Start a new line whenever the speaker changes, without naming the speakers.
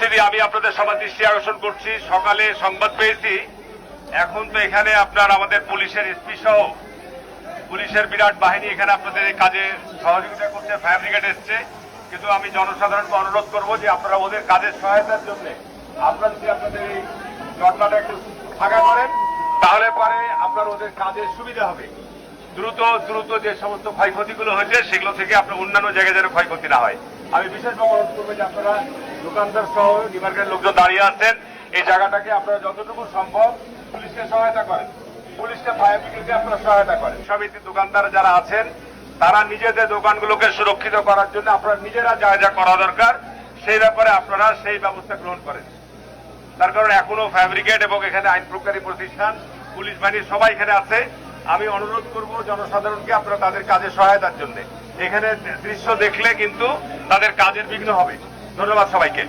উপস্থিতি আমি আপনাদের সবার দৃষ্টি আকর্ষণ করছি। সকালে সংবাদ পেয়েছি এখন তো এখানে আপনার আমাদের পুলিশের এসপি সহ পুলিশের বিরাট বাহিনী এখানে আপনাদের এই কাজে সহযোগিতা করছে, ফায়ার ব্রিগেড এসছে। কিন্তু আমি জনসাধারণকে অনুরোধ করবো যে আপনারা ওদের কাজের সহায়তার জন্য আপনারা যদি আপনাদের এই জটলাটা একটু ফাঁকা করেন তাহলে পরে আপনার ওদের কাজের সুবিধা হবে। দ্রুত দ্রুত যে সমস্ত ক্ষয়ক্ষতিগুলো হয়েছে সেগুলো থেকে আপনার অন্যান্য জায়গায় যেন ক্ষয়ক্ষতি না হয়। আমি বিশেষভাবে অনুরোধ করবো যে আপনারা দোকানদার সহ ডিমার্কেটের লোকজন দাঁড়িয়ে আছেন, এই জায়গাটাকে আপনারা যতটুকু সম্ভব পুলিশকে সহায়তা করেন, পুলিশকে ফায়ার ব্রিগেডকে আপনারা সহায়তা করেন। সমিতির দোকানদার যারা আছেন তারা নিজেদের দোকানগুলোকে সুরক্ষিত করার জন্য আপনারা নিজেরা যা যা করা দরকার সেই ব্যাপারে আপনারা সেই ব্যবস্থা গ্রহণ করেন। তার কারণ এখনো ফায়ার ব্রিগেড এবং এখানে আইন প্রয়োগকারী প্রতিষ্ঠান, পুলিশ বাহিনী সবাই এখানে আছে। আমি অনুরোধ করব জনসাধারণকে আপনারা তাদের কাজে সহায়তার জন্য। এখানে দৃশ্য দেখলে কিন্তু তাদের কাজের বিঘ্ন হবে। ধন্যবাদ সবাইকে।